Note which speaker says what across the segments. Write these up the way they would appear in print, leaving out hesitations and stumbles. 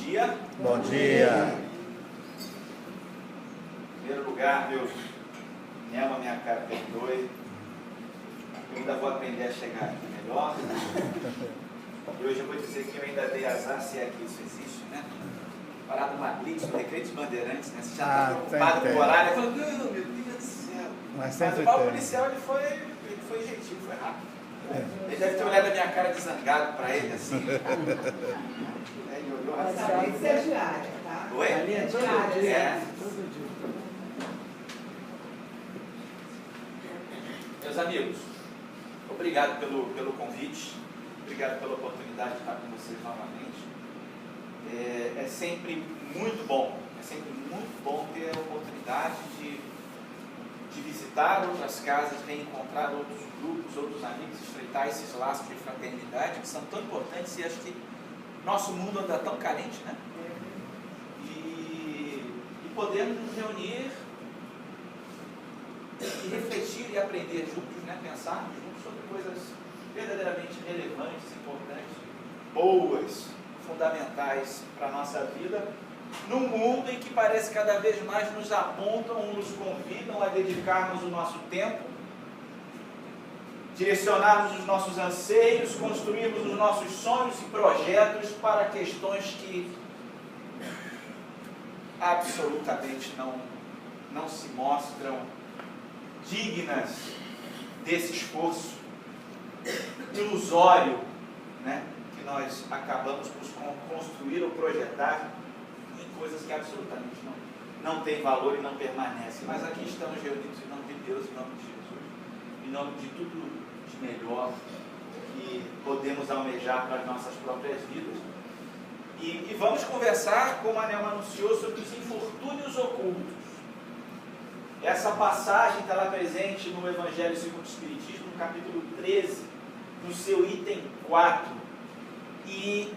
Speaker 1: dia.
Speaker 2: Bom dia.
Speaker 1: Em primeiro lugar, Deus, Nelma, minha cara, perdoe. Eu ainda vou aprender a chegar aqui melhor. E hoje eu vou dizer que eu ainda dei azar, se é que isso existe, né? Parar numa blitz, no Recreio dos Bandeirantes, né? Você já está preocupado com o horário. Eu falo, não, meu Deus do céu.
Speaker 2: Mas
Speaker 1: o policial, ele foi gentil, foi rápido. Ele deve ter olhado a minha cara de zangado para ele, assim. Ele olhou assim.
Speaker 3: Essa blitz é diária, tá?
Speaker 1: Oi?
Speaker 3: É diária.
Speaker 1: É. Meus amigos, obrigado pelo convite, obrigado pela oportunidade de estar com vocês novamente. É sempre muito bom ter a oportunidade de visitar outras casas, reencontrar outros grupos, outros amigos, estreitar esses laços de fraternidade que são tão importantes e acho que nosso mundo anda tão carente, né? E podermos nos reunir e refletir e aprender juntos, né? Pensarmos juntos sobre coisas verdadeiramente relevantes, importantes, boas, fundamentais para a nossa vida, num mundo em que parece cada vez mais nos apontam, nos convidam a dedicarmos o nosso tempo, direcionarmos os nossos anseios, construirmos os nossos sonhos e projetos para questões que absolutamente não se mostram dignas desse esforço ilusório, né, que nós acabamos por construir ou projetar em coisas que absolutamente não têm valor e não permanecem. Mas aqui estamos reunidos em nome de Deus, em nome de Jesus, em nome de tudo de melhor que podemos almejar para as nossas próprias vidas. E vamos conversar, como a Nelma anunciou, sobre os infortúnios ocultos. Essa passagem está lá presente no Evangelho segundo o Espiritismo, no capítulo 13, no seu item 4. E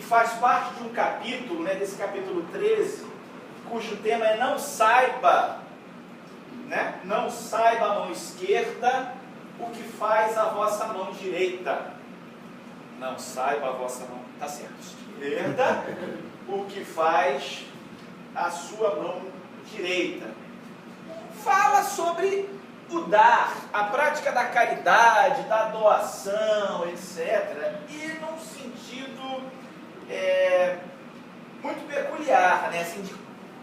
Speaker 1: faz parte de um capítulo, né, desse capítulo 13, cujo tema é não saiba a mão esquerda o que faz a vossa mão direita. Não saiba a vossa mão, tá certo, esquerda, o que faz a sua mão direita. Fala sobre o dar, a prática da caridade, da doação, etc. E num sentido muito peculiar, né? Assim, de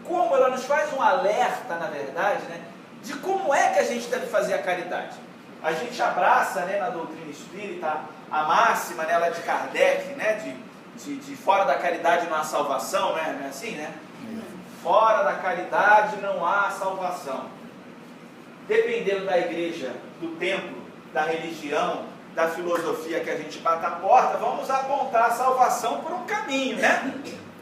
Speaker 1: como ela nos faz um alerta, na verdade, né? De como é que a gente deve fazer a caridade. A gente abraça, né, na doutrina espírita a máxima, né, ela de Kardec, né, de fora da caridade não há salvação, né? Não é assim, né? Fora da caridade não há salvação. Dependendo da igreja, do templo, da religião, da filosofia que a gente bate a porta, vamos apontar a salvação por um caminho, né?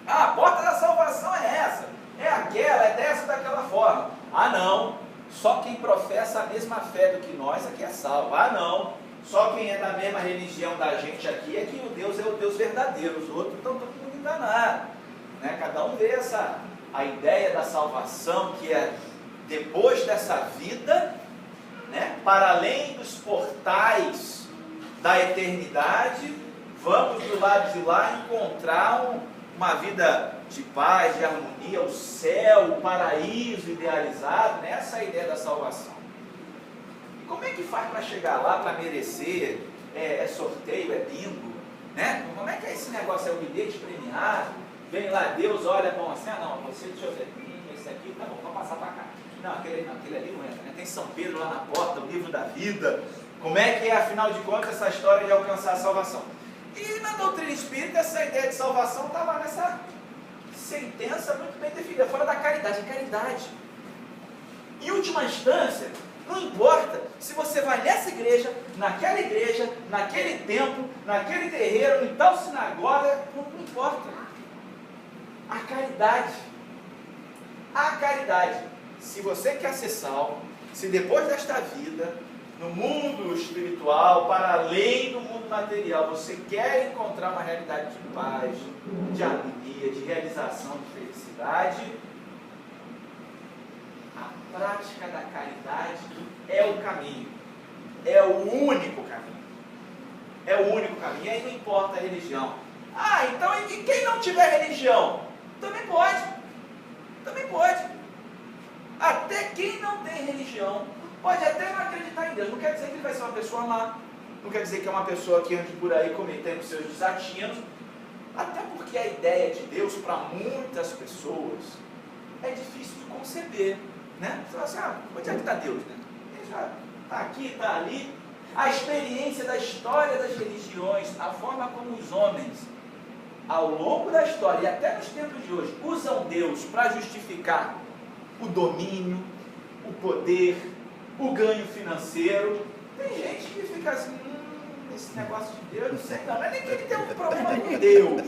Speaker 1: Ah, a porta da salvação é essa, é aquela, é dessa, daquela forma. Ah, não, só quem professa a mesma fé do que nós aqui é salvo. Ah, não, só quem é da mesma religião da gente aqui é que o Deus é o Deus verdadeiro, os outros estão todo mundo enganado, né? Cada um vê a ideia da salvação que é depois dessa vida, né, para além dos portais da eternidade, vamos do lado de lá encontrar uma vida de paz, de harmonia, o céu, o paraíso idealizado, né? Essa é a ideia da salvação. E como é que faz para chegar lá, para merecer? É sorteio, é bingo, né? Como é que é esse negócio? É o bilhete premiado? Vem lá, Deus olha, bom, assim, não, você, deixa eu ver, esse aqui, tá bom, vou passar para cá. Não, aquele ali não entra, né? Tem São Pedro lá na porta, o livro da vida. Como é que é, afinal de contas, essa história de alcançar a salvação? E na doutrina espírita, essa ideia de salvação está lá nessa sentença muito bem definida, fora da caridade, é caridade. Em última instância, não importa se você vai nessa igreja, naquele templo, naquele terreiro, em tal sinagoga, não importa. A caridade. Se você quer ser salvo, se depois desta vida, no mundo espiritual, para além do mundo material, você quer encontrar uma realidade de paz, de harmonia, de realização, de felicidade, a prática da caridade é o caminho, é o único caminho. É o único caminho. E aí não importa a religião. Ah, então e quem não tiver religião? Também pode. Também pode. Até quem não tem religião pode até não acreditar em Deus. Não quer dizer que ele vai ser uma pessoa má. Não quer dizer que é uma pessoa que ande por aí cometendo seus desatinos. Até porque a ideia de Deus para muitas pessoas é difícil de conceber, né? Você fala assim, onde é que está Deus, né? Ele já está aqui, está ali. A experiência da história das religiões, a forma como os homens, ao longo da história e até nos tempos de hoje, usam Deus para justificar o domínio, o poder, o ganho financeiro. Tem gente que fica assim, esse negócio de Deus, não sei não é nem que ele tem um problema com Deus,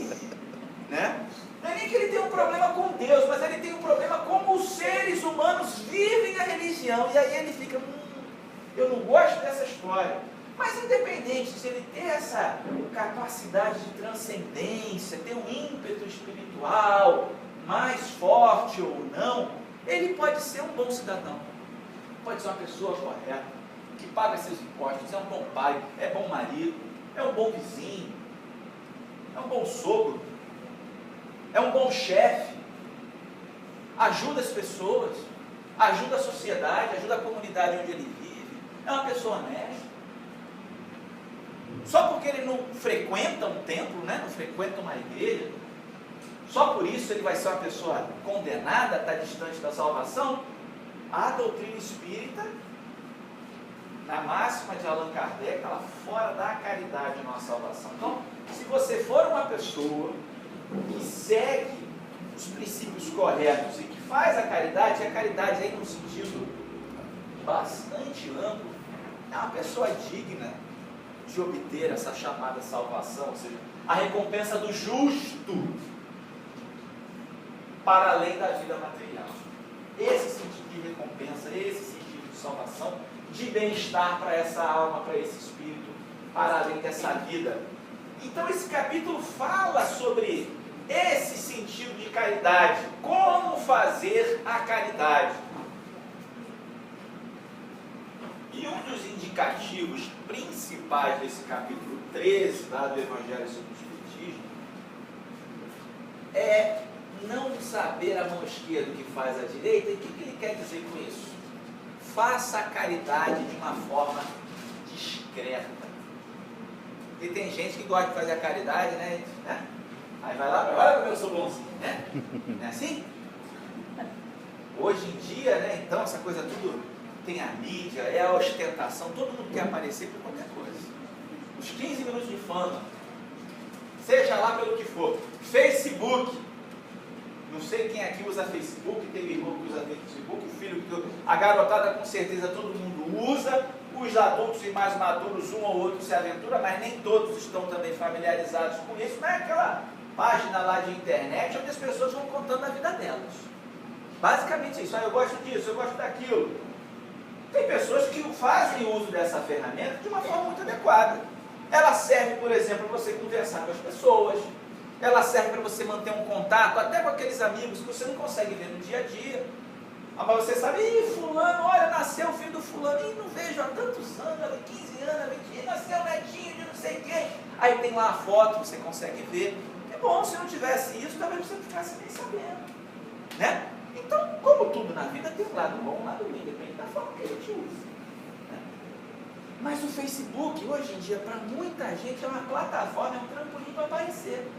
Speaker 1: né? Não é nem que ele tem um problema com Deus, mas ele tem um problema como os seres humanos vivem a religião, e aí ele fica, eu não gosto dessa história. Mas independente de ele ter essa capacidade de transcendência, ter um ímpeto espiritual mais forte ou não, ele pode ser um bom cidadão, pode ser uma pessoa correta, que paga seus impostos, é um bom pai, é bom marido, é um bom vizinho, é um bom sogro, é um bom chefe, ajuda as pessoas, ajuda a sociedade, ajuda a comunidade onde ele vive, é uma pessoa honesta. Só porque ele não frequenta um templo, né? Não frequenta uma igreja, só por isso ele vai ser uma pessoa condenada a estar distante da salvação? A doutrina espírita, na máxima de Allan Kardec, ela fora da caridade não há salvação. Então, se você for uma pessoa que segue os princípios corretos e que faz a caridade, e a caridade aí num sentido bastante amplo, é uma pessoa digna de obter essa chamada salvação, ou seja, a recompensa do justo para além da vida material. Esse sentido de recompensa, esse sentido de salvação, de bem-estar para essa alma, para esse espírito, para além dessa vida. Então esse capítulo fala sobre esse sentido de caridade, como fazer a caridade. E um dos indicativos principais desse capítulo 13, lá do Evangelho segundo o Espiritismo, é não saber a mão esquerda o que faz a direita. E o que ele quer dizer com isso? Faça a caridade de uma forma discreta. E tem gente que gosta de fazer a caridade, né? Aí vai lá, olha como eu sou bonzinho, né? Não é assim? Hoje em dia, né? Então, essa coisa tudo tem a mídia, é a ostentação, todo mundo quer aparecer por qualquer coisa. Os 15 minutos de fama, seja lá pelo que for. Facebook, não sei quem aqui usa Facebook, tem irmão que usa Facebook, o filho que usa, a garotada com certeza todo mundo usa, os adultos e mais maduros, um ou outro se aventura, mas nem todos estão também familiarizados com isso. Não é aquela página lá de internet onde as pessoas vão contando a vida delas. Basicamente isso, eu gosto disso, eu gosto daquilo. Tem pessoas que fazem uso dessa ferramenta de uma forma muito adequada. Ela serve, por exemplo, para você conversar com as pessoas, ela serve para você manter um contato, até com aqueles amigos que você não consegue ver no dia a dia. Mas você sabe, fulano, olha, nasceu o filho do fulano, não vejo há tantos anos, 15 anos, 20 anos, nasceu o netinho de não sei quem. Aí tem lá a foto, você consegue ver. Que bom, se não tivesse isso, talvez você não ficasse nem sabendo, né? Então, como tudo na vida, tem um lado bom e um lado ruim, depende da forma que a gente usa, né? Mas o Facebook, hoje em dia, para muita gente, é uma plataforma, é um trampolim para aparecer.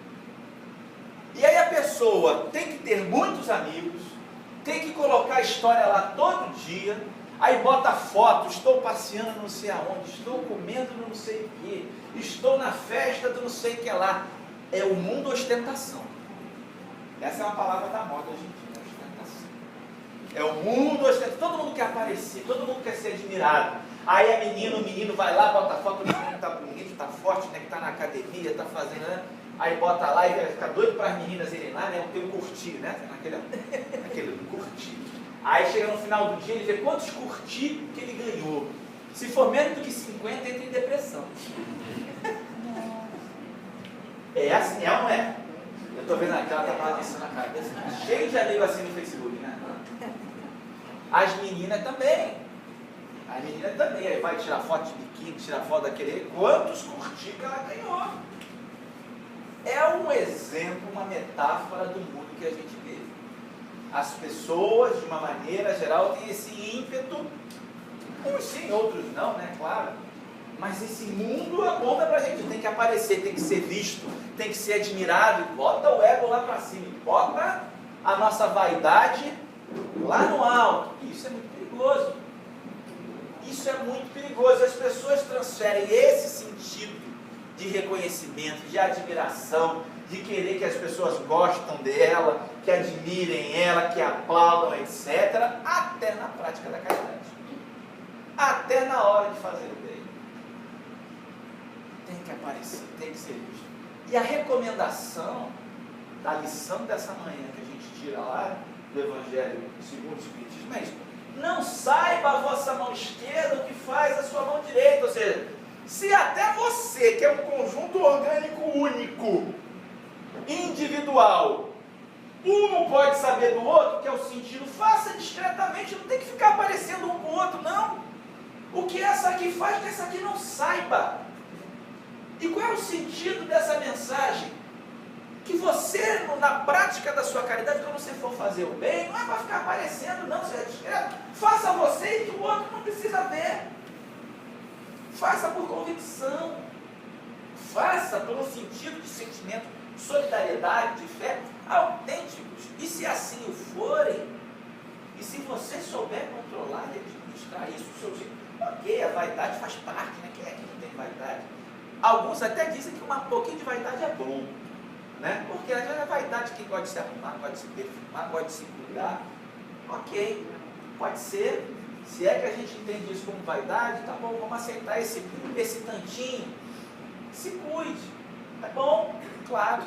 Speaker 1: E aí a pessoa tem que ter muitos amigos, tem que colocar a história lá todo dia, aí bota foto, estou passeando não sei aonde, estou comendo não sei o que, estou na festa do não sei o que lá. É o mundo ostentação. Essa é uma palavra da moda hoje em dia, ostentação. É o mundo ostentação. Todo mundo quer aparecer, todo mundo quer ser admirado. Aí a menina, o menino vai lá, bota foto, o menino está bonito, está forte, né, que está na academia, está fazendo, né? Aí bota lá e vai ficar doido para as meninas irem lá, né? Tem um curtir, né? Aquele curtir. Aí chega no final do dia, ele vê quantos curtir que ele ganhou. Se for menos do que 50, entra em depressão. É assim, é ou não é? Eu estou vendo aqui, ela está balançando a cabeça. Cheio de amigo assim no Facebook, né? As meninas também. As meninas também. Aí vai tirar foto de biquíni, tirar foto daquele. Quantos curtir que ela ganhou? é um exemplo, uma metáfora do mundo que a gente vive. As pessoas, de uma maneira geral, têm esse ímpeto, uns sim, outros não, né? Claro. Mas esse mundo aponta pra gente, tem que aparecer, tem que ser visto, tem que ser admirado, bota o ego lá pra cima, bota a nossa vaidade lá no alto. Isso é muito perigoso. Isso é muito perigoso. As pessoas transferem esse sentido de reconhecimento, de admiração, de querer que as pessoas gostam dela, que admirem ela, que aplaudam, etc., até na prática da caridade. Até na hora de fazer o bem. Tem que aparecer, tem que ser visto. E a recomendação da lição dessa manhã que a gente tira lá do Evangelho segundo o Espiritismo é isso: não saiba a vossa mão esquerda o que faz a sua mão direita. Ou seja, se até você, que é um conjunto orgânico único, individual, um não pode saber do outro, que é o sentido, faça discretamente, não tem que ficar aparecendo um com o outro, não. O que essa aqui faz, que essa aqui não saiba. E qual é o sentido dessa mensagem? Que você, na prática da sua caridade, quando você for fazer o bem, não é para ficar aparecendo, não, seja discreto. Faça você e que o outro não precisa ver. Faça por convicção. Faça por um sentido de sentimento, de solidariedade, de fé, autênticos. E se assim o forem, e se você souber controlar e administrar isso, o seu jeito, ok, a vaidade faz parte, né? Quem é que não tem vaidade? Alguns até dizem que um pouquinho de vaidade é bom, né? Porque a vaidade que pode se arrumar, pode se perfumar, pode se cuidar. Ok, pode ser. Se é que a gente entende isso como vaidade, tá bom, vamos aceitar esse tantinho. Se cuide. É bom, claro.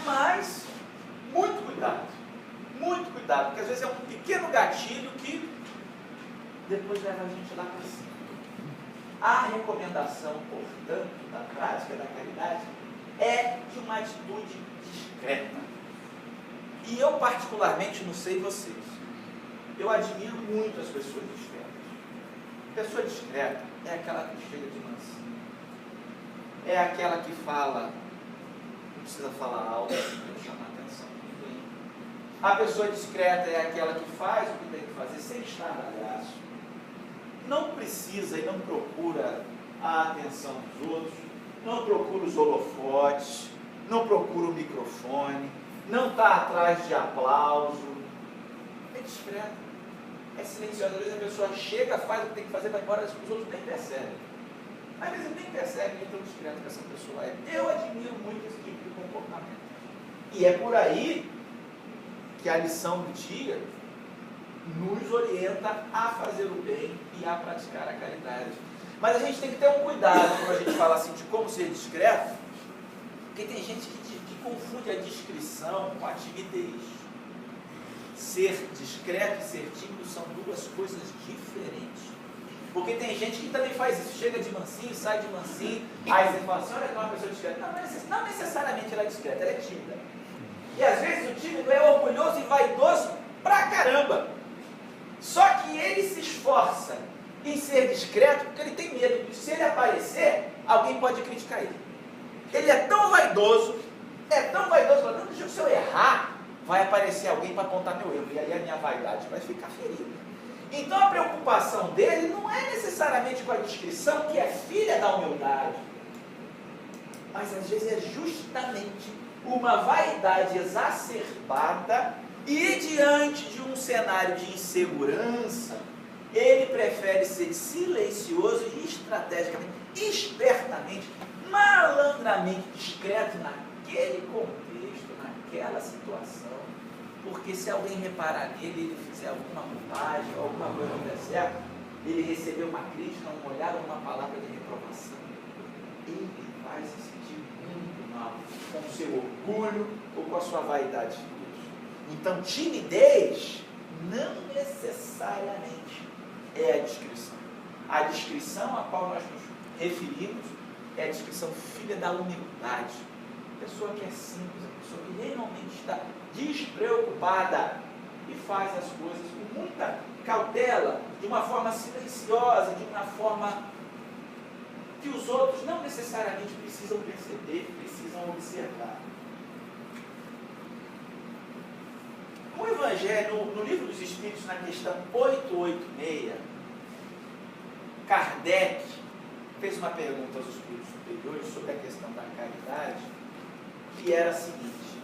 Speaker 1: Mas, muito cuidado, porque às vezes é um pequeno gatilho que depois leva a gente lá para cima. A recomendação, portanto, da prática da caridade é de uma atitude discreta. E eu particularmente, não sei vocês, eu admiro muito as pessoas discretas. Pessoa discreta é aquela que chega de mansinho. É aquela que fala, não precisa falar alto para chamar a atenção de ninguém. A pessoa discreta é aquela que faz o que tem que fazer sem estardalhaço. Não precisa e não procura a atenção dos outros, não procura os holofotes, não procura o microfone, não está atrás de aplauso. É discreta, é silenciosa. Às vezes a pessoa chega, faz o que tem que fazer, vai embora, os outros nem percebem. Às vezes nem percebem de tão discreto que essa pessoa é. Eu admiro muito esse tipo de comportamento. E é por aí que a lição do dia nos orienta a fazer o bem e a praticar a caridade. Mas a gente tem que ter um cuidado quando a gente fala assim de como ser discreto, porque tem gente que confunde a discrição com a timidez. Ser discreto e ser tímido são duas coisas diferentes. Porque tem gente que também faz isso, chega de mansinho, sai de mansinho, aí você fala assim, olha que é uma pessoa discreta. Não necessariamente ela é discreta, ela é tímida. E às vezes o tímido é orgulhoso e vaidoso pra caramba. Só que ele se esforça em ser discreto porque ele tem medo de, se ele aparecer, alguém pode criticar ele. Ele é tão vaidoso, falando, não, se eu errar, vai aparecer alguém para apontar meu erro, e aí a minha vaidade vai ficar ferida. Então a preocupação dele não é necessariamente com a discrição, que é filha da humildade, mas às vezes é justamente uma vaidade exacerbada. E diante de um cenário de insegurança, ele prefere ser silencioso e estrategicamente, espertamente, malandramente discreto naquele contexto, naquela situação. Porque se alguém reparar nele, ele fizer alguma bobagem, alguma coisa não der certo, ele receber uma crítica, um olhar ou uma palavra de reprovação, ele vai se sentir muito mal com o seu orgulho ou com a sua vaidade. Então, timidez não necessariamente é a discrição. A discrição a qual nós nos referimos é a discrição filha da humildade. A pessoa que é simples, a pessoa que realmente está despreocupada e faz as coisas com muita cautela, de uma forma silenciosa, de uma forma que os outros não necessariamente precisam perceber, precisam observar. No Evangelho, no Livro dos Espíritos, na questão 886, Kardec fez uma pergunta aos espíritos superiores sobre a questão da caridade, que era a seguinte: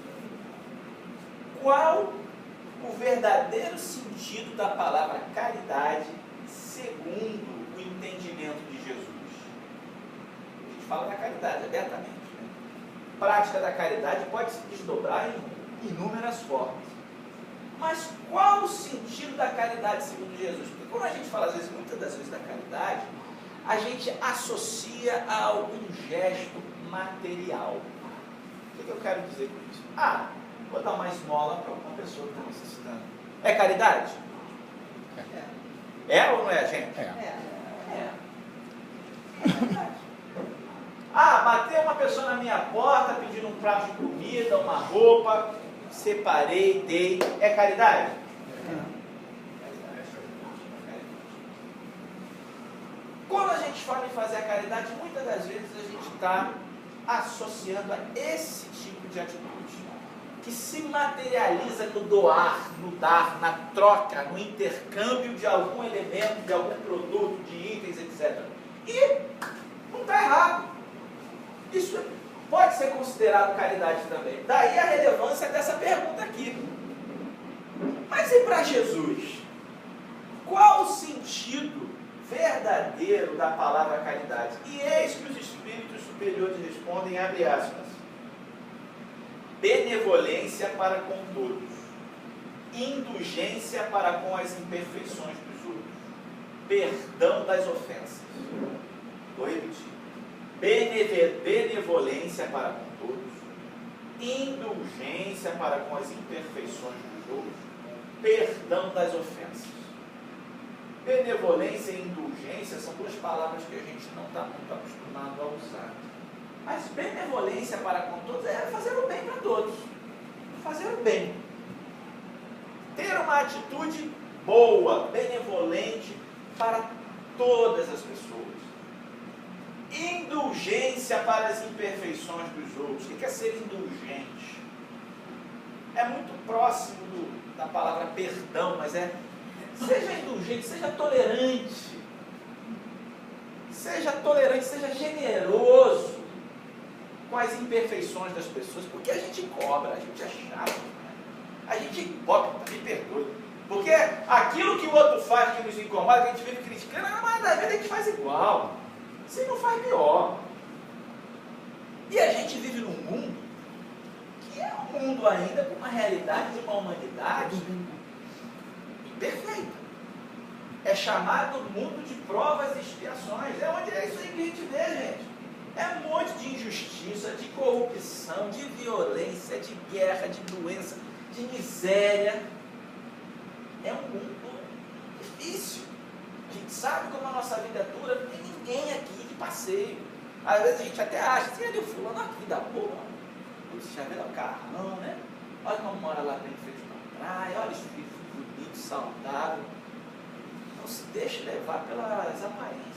Speaker 1: qual o verdadeiro sentido da palavra caridade segundo o entendimento de Jesus? A gente fala da caridade abertamente, né? A prática da caridade pode se desdobrar em inúmeras formas. Mas qual o sentido da caridade segundo Jesus? Porque quando a gente fala, às vezes, muitas das vezes, da caridade, a gente associa a algum gesto material. O que eu quero dizer com isso? Vou dar uma esmola para uma pessoa que está necessitando. É caridade? É ou não é, gente? É caridade. Bateu uma pessoa na minha porta pedindo um prato de comida, uma roupa, separei, dei. É caridade? Quando a gente fala em fazer a caridade, muitas das vezes a gente está associando a esse tipo de atitude, que se materializa no doar, no dar, na troca, no intercâmbio de algum elemento, de algum produto, de itens, etc. E não está errado. Isso pode ser considerado caridade também. Daí a relevância dessa pergunta aqui. Mas e para Jesus? Qual o sentido verdadeiro da palavra caridade? E eis que os espíritos superiores respondem, abre aspas: benevolência para com todos, indulgência para com as imperfeições dos outros, perdão das ofensas. Vou repetir: benevolência para com todos, indulgência para com as imperfeições dos outros, perdão das ofensas. Benevolência e indulgência são duas palavras que a gente não está muito acostumado a usar. Mas benevolência para com todos é fazer o bem para todos. Fazer o bem. Ter uma atitude boa, benevolente para todas as pessoas. Indulgência para as imperfeições dos outros. O que é ser indulgente? É muito próximo da palavra perdão, mas seja indulgente, seja tolerante. Seja tolerante, seja generoso com as imperfeições das pessoas, porque a gente cobra, a gente é chato, né? A gente é hipócrita, me perdoe. Porque aquilo que o outro faz que nos incomoda, que a gente vive criticando, mas às vezes a gente faz igual. Se não faz pior. E a gente vive num mundo que é um mundo ainda com uma realidade de uma humanidade imperfeita. É chamado mundo de provas e expiações. É onde é isso aí que a gente vê, gente. É um monte de injustiça, de corrupção, de violência, de guerra, de doença, de miséria. É um mundo difícil. A gente sabe como a nossa vida é dura, não tem ninguém aqui de passeio. Às vezes a gente até acha assim, olha o fulano, olha que vida boa. Você já vê lá o carrão, né? Olha como mora lá bem frente na praia, olha os filhos bonitos, saudáveis. Não se deixe levar pelas aparências.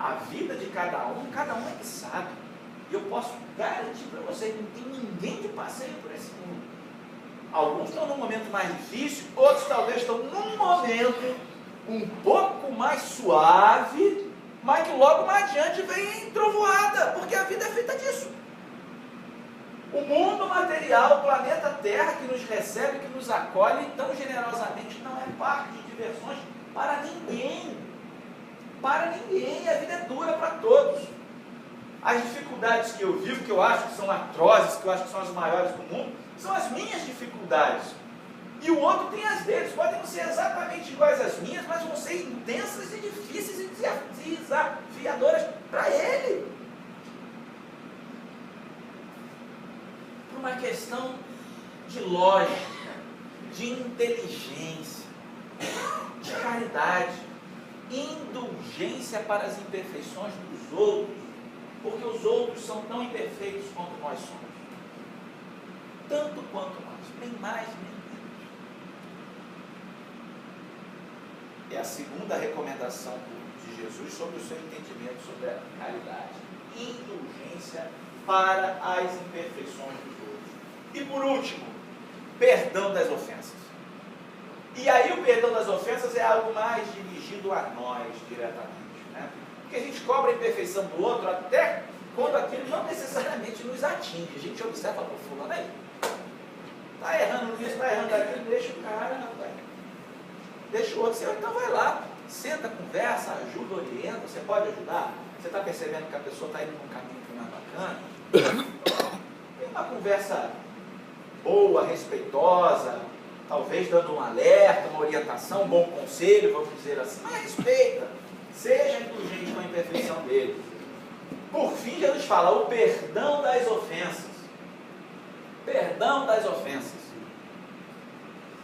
Speaker 1: A vida de cada um é que sabe. E eu posso garantir para vocês, não tem ninguém de passeio por esse mundo. Alguns estão num momento mais difícil, outros talvez estão num momento um pouco mais suave, mas que logo mais adiante vem em trovoada, porque a vida é feita disso. O mundo material, o planeta Terra que nos recebe, que nos acolhe tão generosamente, não é parque de diversões para ninguém. Para ninguém, a vida é dura para todos. As dificuldades que eu vivo, que eu acho que são atrozes, que eu acho que são as maiores do mundo, são as minhas dificuldades. E o outro tem as deles, podem não ser exatamente iguais às minhas, mas vão ser intensas e difíceis e desafiadoras para ele. Por uma questão de lógica, de inteligência, de caridade, indulgência para as imperfeições dos outros, porque os outros são tão imperfeitos quanto nós somos. Tanto quanto nós, nem mais, nem menos. é a segunda recomendação de Jesus sobre o seu entendimento sobre a caridade. Indulgência para as imperfeições dos outros. E por último, perdão das ofensas. E aí o perdão das ofensas é algo mais dirigido a nós diretamente, né? Porque a gente cobra a imperfeição do outro até quando aquilo não necessariamente nos atinge. A gente observa para o fulano aí. Está errando nisso, está errando aquilo, deixa o cara, rapaz. Deixa o outro ser, então vai lá, senta, conversa, ajuda, orienta. Você pode ajudar? Você está percebendo que a pessoa está indo num caminho que não é bacana? Tem uma conversa boa, respeitosa, talvez dando um alerta, uma orientação, um bom conselho, vamos dizer assim, mas respeita, seja indulgente com a imperfeição dele. Por fim, Jesus fala o perdão das ofensas. Perdão das ofensas.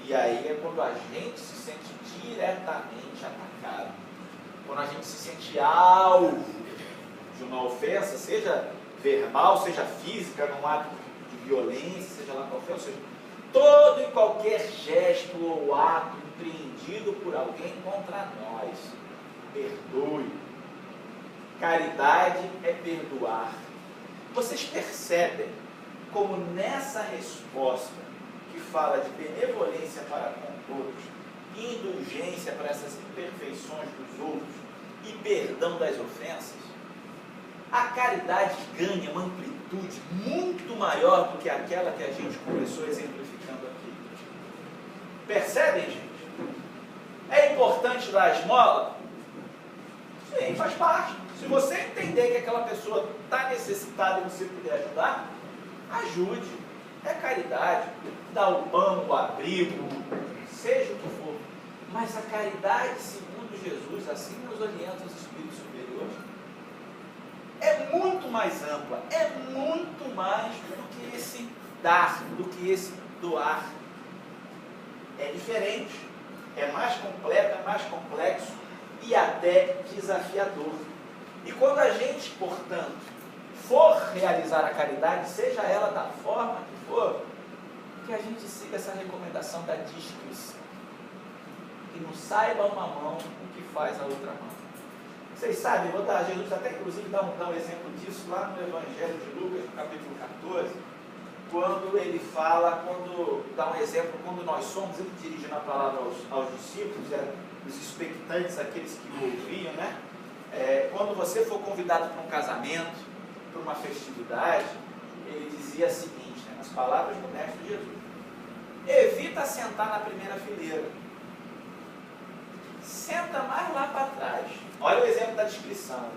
Speaker 1: E aí é quando a gente se sente diretamente atacado, quando a gente se sente alvo de uma ofensa, seja verbal, seja física, num ato de violência, seja lá qual for, ou seja, todo e qualquer gesto ou ato empreendido por alguém contra nós. Perdoe. Caridade é perdoar. Vocês percebem como nessa resposta que fala de benevolência para com todos, indulgência para essas imperfeições dos outros e perdão das ofensas, a caridade ganha uma amplitude muito maior do que aquela que a gente começou exemplificando aqui. Percebem, gente? É importante dar a esmola? Sim, faz parte. Se você entender que aquela pessoa está necessitada e você puder ajudar, ajude. É caridade. Dá o pão, o abrigo, seja o que for. Mas a caridade, segundo Jesus, assim nos orienta os espíritos superiores, é muito mais ampla, é muito mais do que esse dar, do que esse doar. É diferente, é mais completo, é mais complexo e até desafiador. E quando a gente, portanto, for realizar a caridade, seja ela da forma que for, que a gente siga essa recomendação da discrição. Que não saiba uma mão o que faz a outra mão. Vocês sabem, Jesus até inclusive dá um exemplo disso lá no Evangelho de Lucas, no capítulo 14, quando ele fala, dá um exemplo, quando nós somos, ele dirigindo a palavra aos discípulos, os expectantes, aqueles que o ouviam, né? Quando você for convidado para um casamento, para uma festividade, ele dizia o seguinte, né, nas palavras do Mestre Jesus: evita sentar na primeira fileira, senta mais lá para trás. Olha o exemplo da descrição,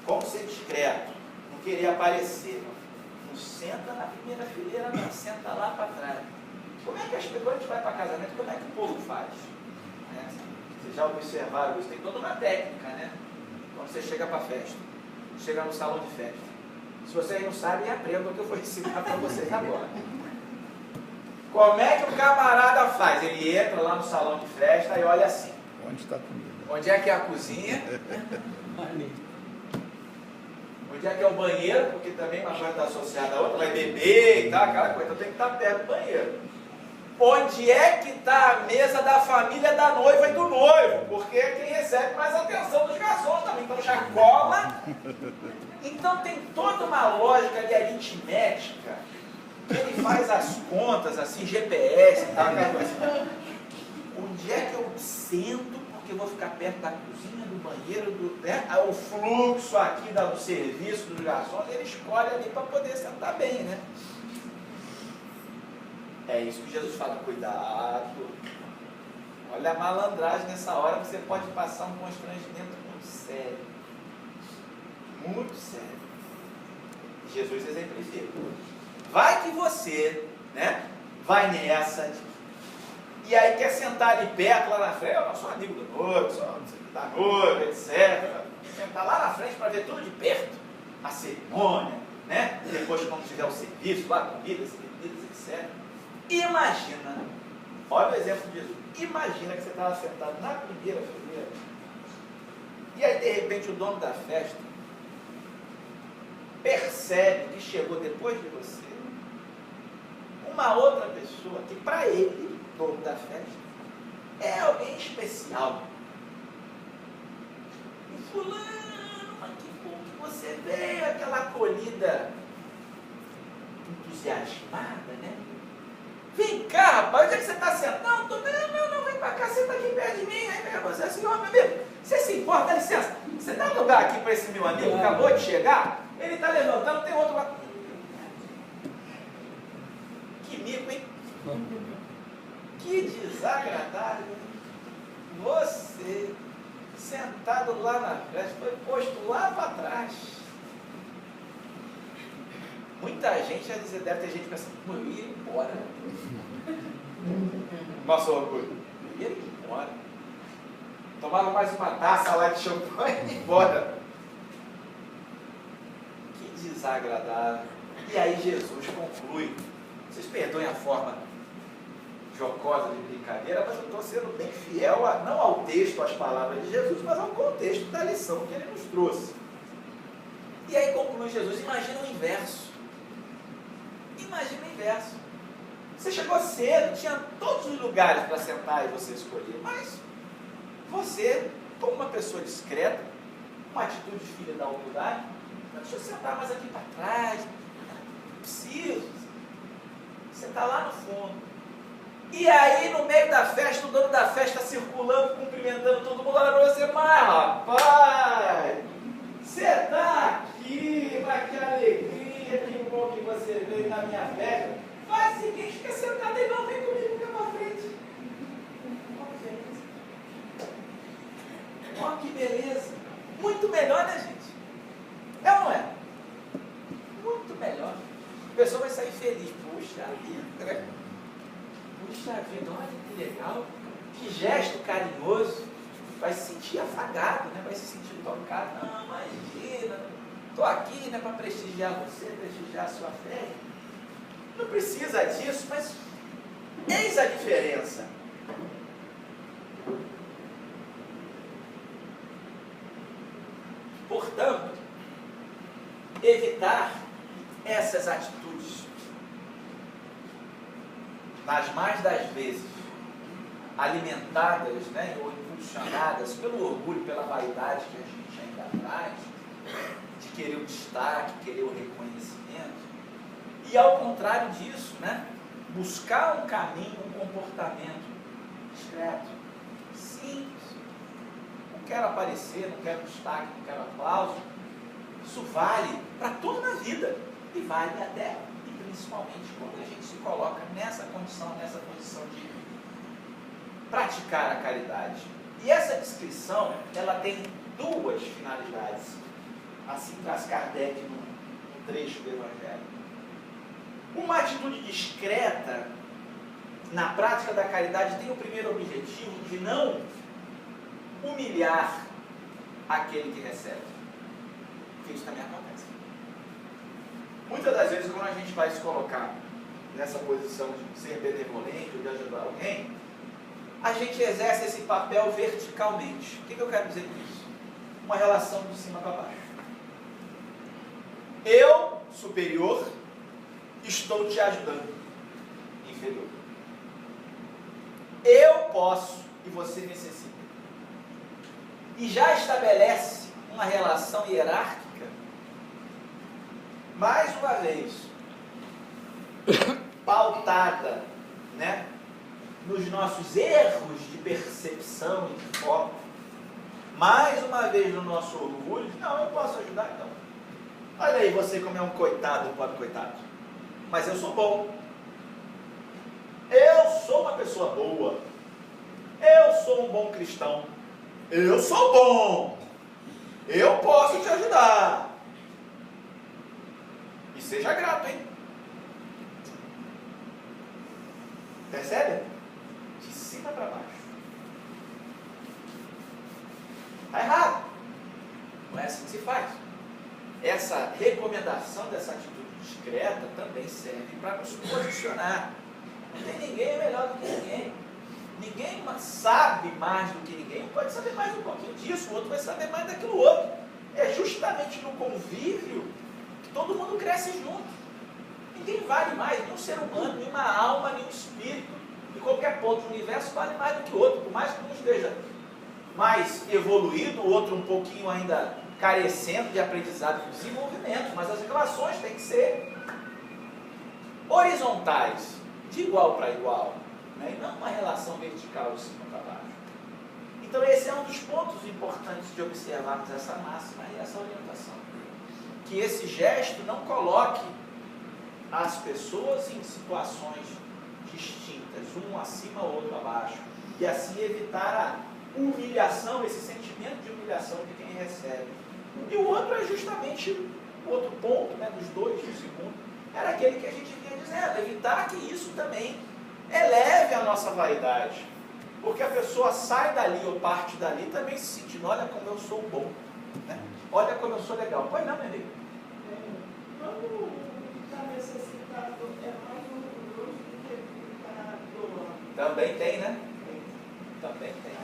Speaker 1: como ser discreto, não querer aparecer, não senta na primeira fileira, não, senta lá para trás. Como é que as pessoas, quando a gente vai para casamento, como é que o povo faz? Vocês já observaram isso? Tem toda uma técnica, né? Quando você chega para a festa, chega no salão de festa. Se vocês não sabem, aprendam o que eu vou ensinar para vocês agora. Como é que o camarada faz? Ele entra lá no salão de festa e olha assim.
Speaker 2: Onde está a comida?
Speaker 1: Onde é que é a cozinha? Onde é que é o banheiro? Porque também uma coisa está associada a outra, vai beber e tal, aquela coisa. Então tem que estar perto do banheiro. Onde é que está a mesa da família da noiva e do noivo? Porque é quem recebe mais atenção dos garçons também. Então já cola. Então tem toda uma lógica de aritmética. Ele faz as contas, assim, GPS e tal, aquela coisa. Onde é que eu sento? Porque eu vou ficar perto da cozinha, do banheiro, né? O fluxo aqui do serviço dos garçons, ele escolhe ali para poder sentar bem, né? É isso que Jesus fala, cuidado. Olha a malandragem nessa hora, você pode passar um constrangimento muito sério. Muito sério. Jesus exemplifica. Vai que você, né, vai nessa, e aí quer sentar ali perto, lá na frente, eu sou amigo do noivo, sou da noiva, etc. Sentar lá na frente para ver tudo de perto, a cerimônia, né? Depois quando tiver o serviço, lá, comidas, bebidas, etc. Imagina, olha o exemplo de Jesus, imagina que você estava sentado na primeira fileira, e aí de repente o dono da festa percebe que chegou depois de você uma outra pessoa que para ele, dono da festa, é alguém especial, fulano, mas que bom que você veio, aquela acolhida entusiasmada, né? Vem cá, rapaz, onde é que você está sentado? Não, vem para cá, senta aqui perto de mim. Aí você assim, ó, meu amigo, você se importa, dá licença, você dá um lugar aqui para esse meu amigo que acabou de chegar? Ele está levantando, tem outro lá. Que mico, hein? Que desagradável. Você, sentado lá na frente, foi posto lá para trás. Muita gente já deve ter gente pensando, eu ia embora. Nosso orgulho. Eu ia embora. Tomaram mais uma taça lá de champanhe e ir embora. Que desagradável. E aí Jesus conclui. Vocês perdoem a forma jocosa de brincadeira, mas eu estou sendo bem fiel, não ao texto, às palavras de Jesus, mas ao contexto da lição que ele nos trouxe. E aí conclui Jesus, imagina o inverso. Imagina o inverso. Você chegou cedo, tinha todos os lugares para sentar e você escolher, mas você, como uma pessoa discreta, uma atitude de filha da humildade, deixa eu sentar mais aqui para trás, não preciso. Você está lá no fundo. E aí, no meio da festa, o dono da festa circulando, cumprimentando todo mundo, olha para você, mas rapaz, você está aqui, mas que alegria, que bom que você veio na minha festa. Faz o seguinte, fica sentado aí, não, vem comigo, fica para frente. Olha que beleza. Muito melhor, né, gente? É ou não é? Muito melhor. A pessoa vai sair feliz. Puxa vida, né? Puxa vida, olha que legal. Que gesto carinhoso. Vai se sentir afagado, né? Vai se sentir tocado. Não, imagina. Estou aqui, né, para prestigiar você, prestigiar a sua fé. Não precisa disso, mas eis a diferença. Portanto, evitar essas atitudes, nas mais das vezes, alimentadas, né, ou impulsionadas pelo orgulho, pela vaidade que a gente ainda traz, de querer o destaque, querer o reconhecimento, e ao contrário disso, né, buscar um caminho, um comportamento discreto, simples. Não quero aparecer, não quero destaque, não quero aplauso. Isso vale para tudo na vida. E vale até, e principalmente, quando a gente se coloca nessa condição, nessa posição de praticar a caridade. E essa descrição, ela tem duas finalidades. Assim traz Kardec no trecho do Evangelho. Uma atitude discreta na prática da caridade tem o primeiro objetivo de não humilhar aquele que recebe. Porque isso também acontece. Muitas das vezes, quando a gente vai se colocar nessa posição de ser benevolente ou de ajudar alguém, a gente exerce esse papel verticalmente. O que eu quero dizer com isso? Uma relação de cima para baixo. Eu, superior, estou te ajudando, inferior. Eu posso e você necessita. E já estabelece uma relação hierárquica, mais uma vez, pautada, né, nos nossos erros de percepção e de foco, mais uma vez no nosso orgulho. Não, eu posso ajudar então. Olha aí você como é um coitado, um pobre coitado. Mas eu sou bom. Eu sou uma pessoa boa. Eu sou um bom cristão. Eu sou bom. Eu posso te ajudar. E seja grato, hein? Percebe? De cima para baixo. Está errado. Não é assim que se faz. Essa recomendação dessa atitude discreta também serve para nos posicionar. Não tem ninguém melhor do que ninguém. Ninguém sabe mais do que ninguém. Um pode saber mais um pouquinho disso, o outro vai saber mais daquilo outro. É justamente no convívio que todo mundo cresce junto. Ninguém vale mais, nenhum ser humano, nenhuma alma, nenhum espírito, em qualquer ponto do universo vale mais do que o outro, por mais que um esteja mais evoluído, o outro um pouquinho ainda carecendo de aprendizado e desenvolvimento, mas as relações têm que ser horizontais, de igual para igual, né? E não uma relação vertical de cima para baixo. Então esse é um dos pontos importantes de observarmos essa máxima e essa orientação. Que esse gesto não coloque as pessoas em situações distintas, um acima, outro abaixo, e assim evitar a humilhação, esse sentimento de humilhação de quem recebe. E o outro é justamente o outro ponto, né, dos dois, o segundo, era aquele que a gente vinha dizendo, evitar que isso também eleve a nossa vaidade. Porque a pessoa sai dali ou parte dali também se sentindo, olha como eu sou bom, né? Olha como eu sou legal. Pois não, meu amigo?
Speaker 2: Quando o que está necessitado é mais orgulhoso do que o que está doando.
Speaker 1: Também tem, né? Também tem.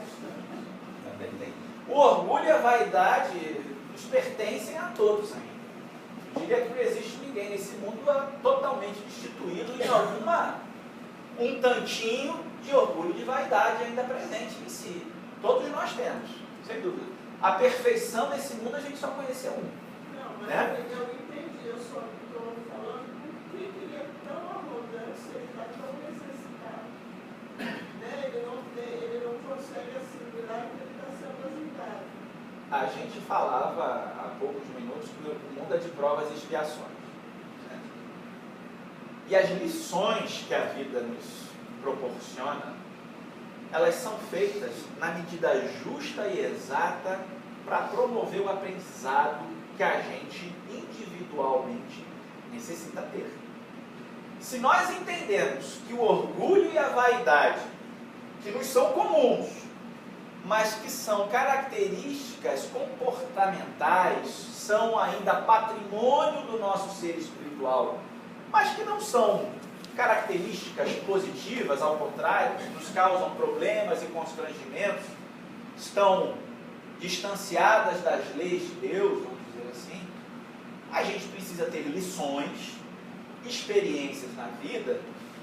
Speaker 1: Também tem. O orgulho e a vaidade nos pertencem a todos ainda. Eu diria que não existe ninguém nesse mundo totalmente destituído em um tantinho de orgulho e de vaidade ainda presente em si. Todos nós temos, sem dúvida. A perfeição nesse mundo a gente só conheceu um.
Speaker 2: Não, mas
Speaker 1: Né?
Speaker 2: eu entendi, eu só estou falando por que ele é tão arrogante se ele está tão necessitado. Né? Ele não consegue assimilar que ele está sendo ajudado.
Speaker 1: A gente falava há poucos minutos que o mundo é de provas e expiações. Né? E as lições que a vida nos proporciona, elas são feitas na medida justa e exata para promover o aprendizado que a gente individualmente necessita ter. Se nós entendemos que o orgulho e a vaidade, que nos são comuns, mas que são características comportamentais, são ainda patrimônio do nosso ser espiritual, mas que não são características positivas, ao contrário, nos causam problemas e constrangimentos, estão distanciadas das leis de Deus, vamos dizer assim, a gente precisa ter lições, experiências na vida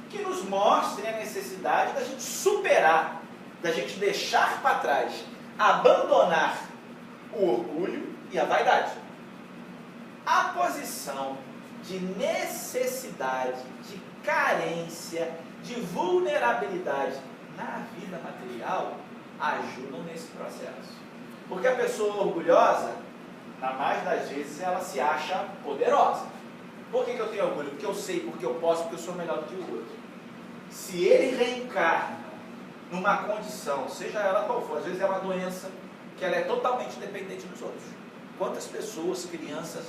Speaker 1: que nos mostrem a necessidade da gente superar, da gente deixar para trás, abandonar o orgulho e a vaidade. A posição de necessidade, de carência, de vulnerabilidade na vida material ajudam nesse processo. Porque a pessoa orgulhosa, na mais das vezes, ela se acha poderosa. Por que eu tenho orgulho? Porque eu sei, porque eu posso, porque eu sou melhor do que o outro. Se ele reencarna numa condição, seja ela qual for, às vezes é uma doença que ela é totalmente dependente dos outros. Quantas pessoas, crianças,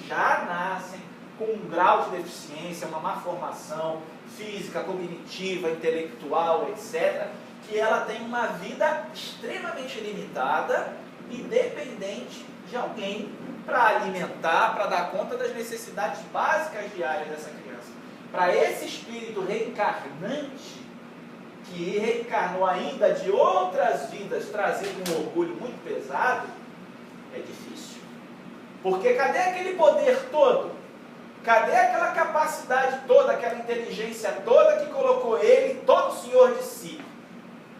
Speaker 1: já nascem com um grau de deficiência, uma má formação física, cognitiva, intelectual, etc., que ela tem uma vida extremamente limitada e dependente de alguém para alimentar, para dar conta das necessidades básicas diárias dessa criança. Para esse espírito reencarnante, que reencarnou ainda de outras vidas, trazendo um orgulho muito pesado, é difícil. Porque cadê aquele poder todo? Cadê aquela capacidade toda, aquela inteligência toda que colocou ele, todo senhor de si?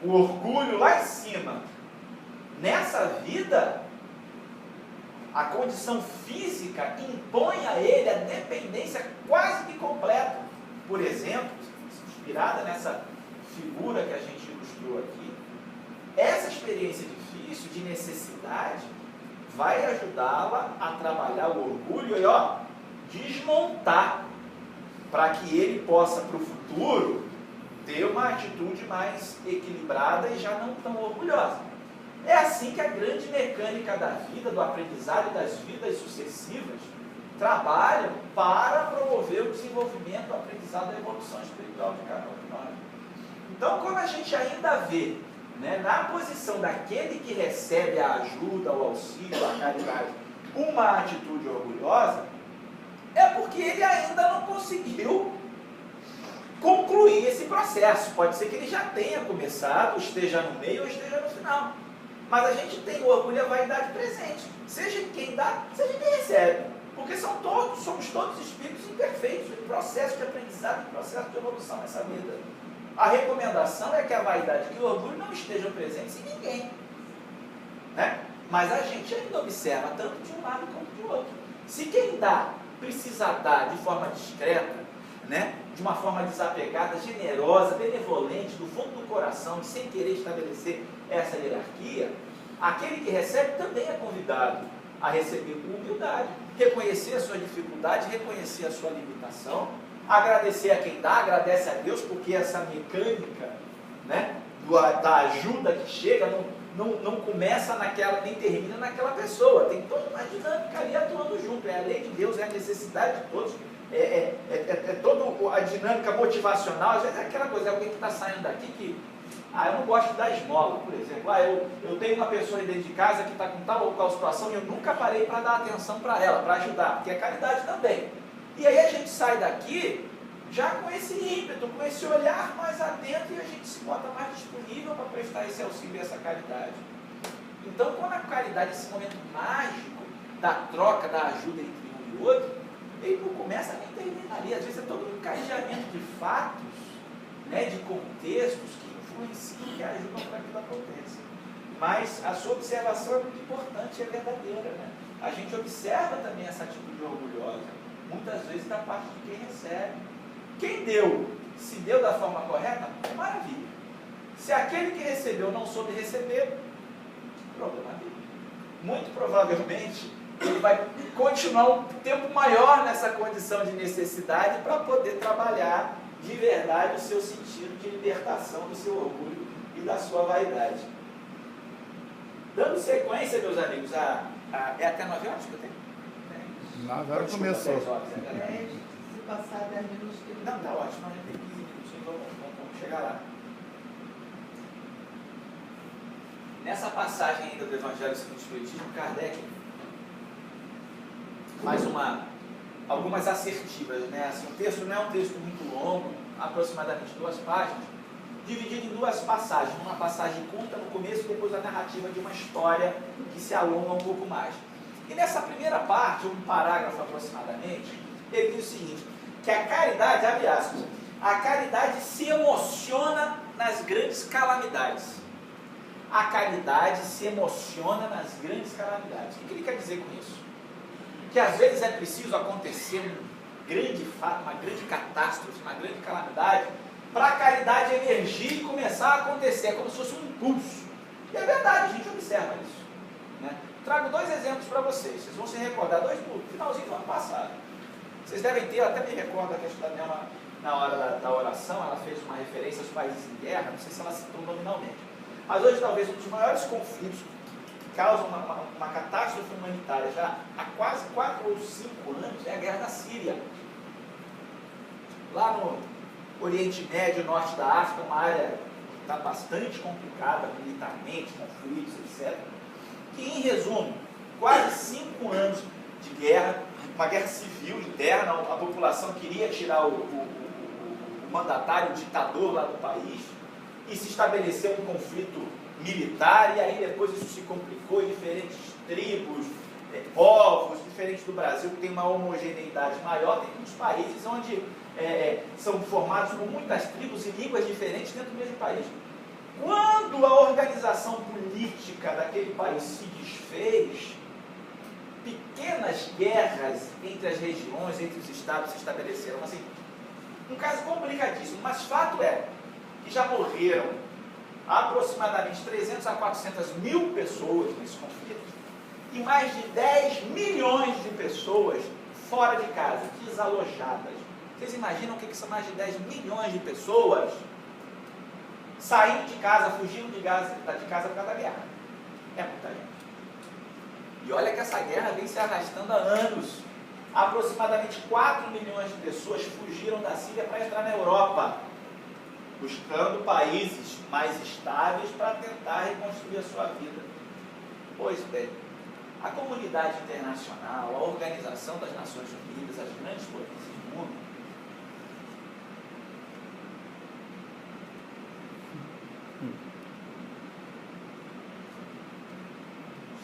Speaker 1: O orgulho lá em cima. Nessa vida, a condição física impõe a ele a dependência quase que completa. Por exemplo, inspirada nessa figura que a gente ilustrou aqui, essa experiência difícil, de necessidade, vai ajudá-la a trabalhar o orgulho e desmontar, para que ele possa, para o futuro, ter uma atitude mais equilibrada e já não tão orgulhosa. É assim que a grande mecânica da vida, do aprendizado e das vidas sucessivas, trabalham para promover o desenvolvimento, o aprendizado e a evolução espiritual de cada um de nós. Então, quando a gente ainda vê, né, na posição daquele que recebe a ajuda, o auxílio, a caridade, uma atitude orgulhosa, é porque ele ainda não conseguiu concluir esse processo. Pode ser que ele já tenha começado, esteja no meio ou esteja no final. Mas a gente tem o orgulho e a vaidade presente, seja quem dá, seja quem recebe. Porque somos todos espíritos imperfeitos em processo de aprendizado, em processo de evolução nessa vida. A recomendação é que a vaidade e o orgulho não estejam presentes em ninguém. né? Mas a gente ainda observa tanto de um lado como de outro. Se quem dá precisa dar de forma discreta, né? De uma forma desapegada, generosa, benevolente, do fundo do coração, sem querer estabelecer essa hierarquia, aquele que recebe também é convidado a receber com humildade, reconhecer a sua dificuldade, reconhecer a sua limitação, agradecer a quem dá, agradece a Deus, porque essa mecânica, né, da ajuda que chega não começa naquela, nem termina naquela pessoa, tem toda uma dinâmica ali atuando junto, é a lei de Deus, é a necessidade de todos, toda a dinâmica motivacional. Às vezes é aquela coisa, é alguém que está saindo daqui que, eu não gosto de dar esmola, por exemplo, eu tenho uma pessoa aí dentro de casa que está com tal ou qual situação e eu nunca parei para dar atenção para ela, para ajudar, porque é caridade também. E aí a gente sai daqui já com esse ímpeto, com esse olhar mais atento, e a gente se bota mais disponível para prestar esse auxílio e essa caridade. Então, quando a caridade, esse momento mágico da troca, da ajuda entre um e outro, ele não começa nem termina ali. Às vezes é todo um encadeamento de fatos, né, de contextos que influenciam, que ajudam para que aquilo aconteça. Mas a sua observação é muito importante e é verdadeira, né? A gente observa também essa atitude orgulhosa, muitas vezes da parte de quem recebe. Quem deu, se deu da forma correta, maravilha. Se aquele que recebeu não soube receber, problema dele. Muito provavelmente, ele vai continuar um tempo maior nessa condição de necessidade para poder trabalhar de verdade o seu sentido de libertação do seu orgulho e da sua vaidade. Dando sequência, meus amigos, é até 9 horas que eu tenho?
Speaker 4: 9 horas começou.
Speaker 1: 10 horas,
Speaker 3: Se passar 10 minutos que ele
Speaker 1: não, tá ótimo, a gente tem 15 minutinhos, vamos chegar lá. Nessa passagem ainda do Evangelho segundo o Espiritismo, Kardec faz algumas assertivas, né? Assim, o texto não é um texto muito longo, aproximadamente 2 páginas, dividido em 2 passagens. Uma passagem curta no começo e depois a narrativa de uma história que se alonga um pouco mais. E nessa primeira parte, um parágrafo aproximadamente, ele diz o seguinte, que a caridade, abre aspas, a caridade se emociona nas grandes calamidades. A caridade se emociona nas grandes calamidades. O que ele quer dizer com isso? Que às vezes é preciso acontecer um grande fato, uma grande catástrofe, uma grande calamidade, para a caridade emergir e começar a acontecer, como se fosse um impulso. E é verdade, a gente observa isso, né? Trago 2 exemplos para vocês vão se recordar, 2 do finalzinho do ano passado. Vocês devem ter, eu até me recordo que a Estadela, na hora da oração, ela fez uma referência aos países em guerra, não sei se ela citou nominalmente. Mas hoje talvez um dos maiores conflitos que causam uma catástrofe humanitária já há quase 4 ou 5 anos é a guerra da Síria. Lá no Oriente Médio, norte da África, uma área que está bastante complicada militarmente, conflitos, etc. Que, em resumo, quase 5 anos de guerra, uma guerra civil interna, a população queria tirar o mandatário, o ditador lá do país, e se estabeleceu um conflito militar, e aí depois isso se complicou em diferentes tribos, povos, diferentes do Brasil, que tem uma homogeneidade maior, tem muitos países onde são formados por muitas tribos e línguas diferentes dentro do mesmo país. Quando a organização política daquele país se desfez, pequenas guerras entre as regiões, entre os estados se estabeleceram. Assim, um caso complicadíssimo, mas fato é que já morreram aproximadamente 300 a 400 mil pessoas nesse conflito e mais de 10 milhões de pessoas fora de casa, desalojadas. Vocês imaginam o que são mais de 10 milhões de pessoas saindo de casa, fugindo de casa por causa da guerra? É muita gente. E olha que essa guerra vem se arrastando há anos. Aproximadamente 4 milhões de pessoas fugiram da Síria para entrar na Europa, buscando países mais estáveis para tentar reconstruir a sua vida. Pois bem, a comunidade internacional, a Organização das Nações Unidas, as grandes potências do mundo,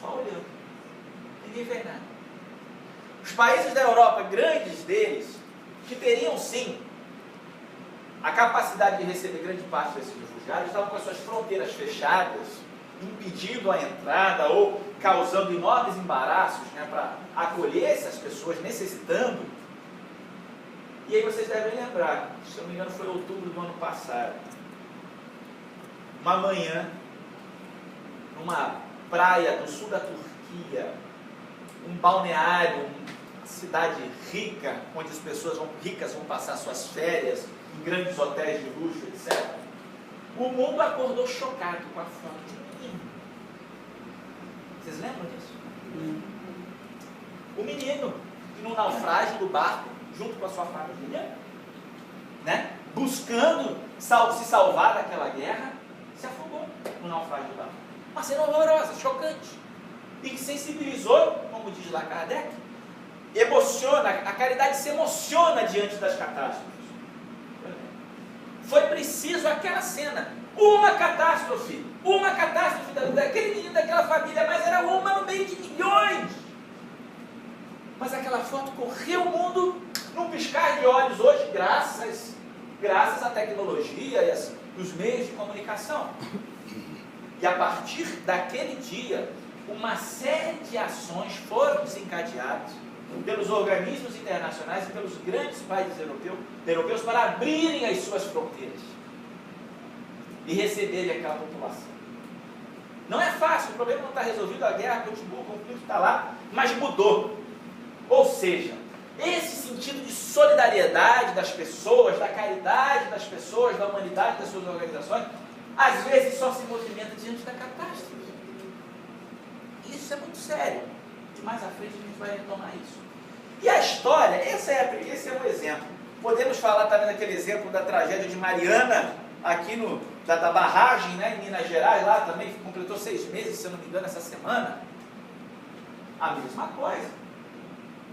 Speaker 1: só olhando, ninguém fez nada. Os países da Europa, grandes deles, que teriam sim a capacidade de receber grande parte desses refugiados, estavam com as suas fronteiras fechadas impedindo a entrada ou causando enormes embaraços, né, para acolher essas pessoas necessitando. E aí vocês devem lembrar, se eu não me engano foi outubro do ano passado, uma manhã, numa praia do sul da Turquia, um balneário, uma cidade rica, onde as pessoas ricas vão passar suas férias, em grandes hotéis de luxo, etc. O mundo acordou chocado com a foto de um menino. Vocês lembram disso? O menino, num naufrágio do barco, junto com a sua família, né, buscando se salvar daquela guerra, se afogou no naufrágio do barco. Uma cena horrorosa, chocante, e que sensibilizou, como diz lá Kardec, emociona, a caridade se emociona diante das catástrofes. Foi preciso aquela cena, uma catástrofe daquele menino, daquela família, mas era uma no meio de milhões. Mas aquela foto correu o mundo num piscar de olhos hoje, graças à tecnologia e os meios de comunicação. E a partir daquele dia, uma série de ações foram desencadeadas pelos organismos internacionais e pelos grandes países europeus para abrirem as suas fronteiras e receberem aquela população. Não é fácil, o problema não está resolvido, a guerra continua, o conflito está lá, mas mudou. Ou seja, esse sentido de solidariedade das pessoas, da caridade das pessoas, da humanidade das suas organizações, às vezes só se movimenta diante da catástrofe. Isso é muito sério. E mais à frente a gente vai retomar isso. E a história, esse é um exemplo. Podemos falar também daquele exemplo da tragédia de Mariana, aqui da barragem, né, em Minas Gerais, lá também completou 6 meses, se eu não me engano, essa semana. A mesma coisa.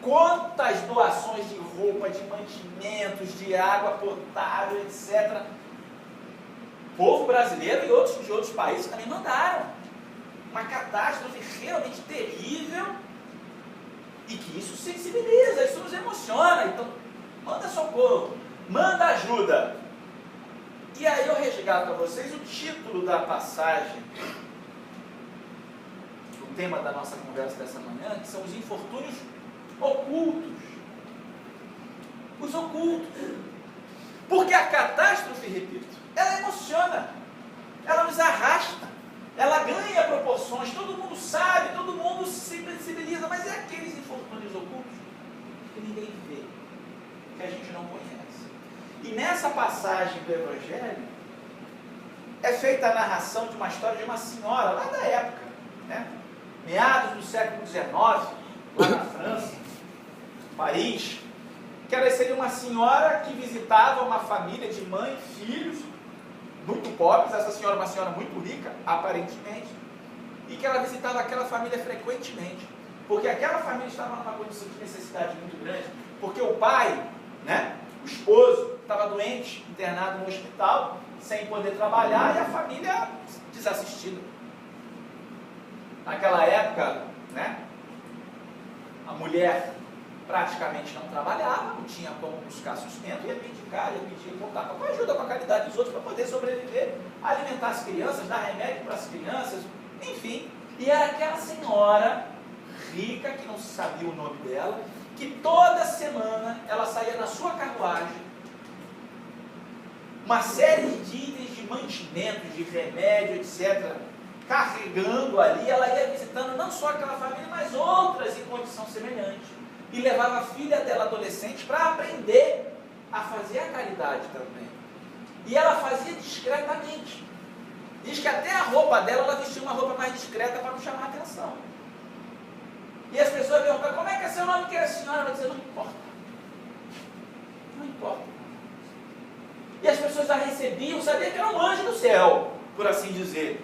Speaker 1: Quantas doações de roupa, de mantimentos, de água potável, etc. O povo brasileiro e de outros países também mandaram. Uma catástrofe realmente terrível e que isso sensibiliza, isso nos emociona. Então, manda socorro, manda ajuda. E aí eu resgato a vocês o título da passagem, o tema da nossa conversa dessa manhã, que são os infortúnios ocultos. Os ocultos. Porque a catástrofe, repito, ela emociona, ela nos arrasta, ela ganha proporções, todo mundo sabe, todo mundo se sensibiliza, mas é aqueles infortúnios ocultos que ninguém vê, que a gente não conhece. E nessa passagem do Evangelho é feita a narração de uma história de uma senhora lá da época, né? Meados do século XIX, lá na França, Paris, que ela seria uma senhora que visitava uma família de mãe e filhos muito pobres. Essa senhora, uma senhora muito rica, aparentemente, e que ela visitava aquela família frequentemente, porque aquela família estava numa condição de necessidade muito grande, porque o pai, né, o esposo, estava doente, internado no hospital, sem poder trabalhar, e a família desassistida. Naquela época, né, a mulher praticamente não trabalhava, não tinha como buscar sustento, ia pedir, contava com a ajuda, com a caridade dos outros para poder sobreviver, alimentar as crianças, dar remédio para as crianças, enfim. E era aquela senhora rica, que não se sabia o nome dela, que toda semana ela saía na sua carruagem, uma série de itens de mantimentos, de remédio, etc., carregando ali. Ela ia visitando não só aquela família, mas outras em condição semelhante. E levava a filha dela adolescente para aprender a fazer a caridade também. E ela fazia discretamente. Diz que até a roupa dela, ela vestia uma roupa mais discreta para não chamar a atenção. E as pessoas perguntam: como é que é seu nome? Que é a senhora? Ela vai dizer: não importa. Não importa. E as pessoas a recebiam, sabiam que era um anjo do céu, por assim dizer.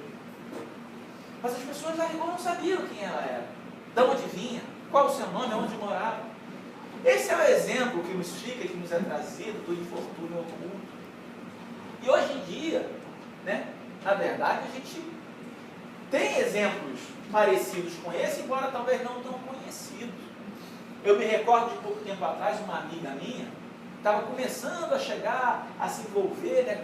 Speaker 1: Mas as pessoas da rigor não sabiam quem ela era, de onde vinha, qual o seu nome, onde morava. Esse é o exemplo que nos fica, que nos é trazido do infortúnio oculto. E hoje em dia, né, na verdade, a gente tem exemplos parecidos com esse, embora talvez não tão conhecidos. Eu me recordo de pouco tempo atrás, uma amiga minha estava começando a chegar, a se envolver, né,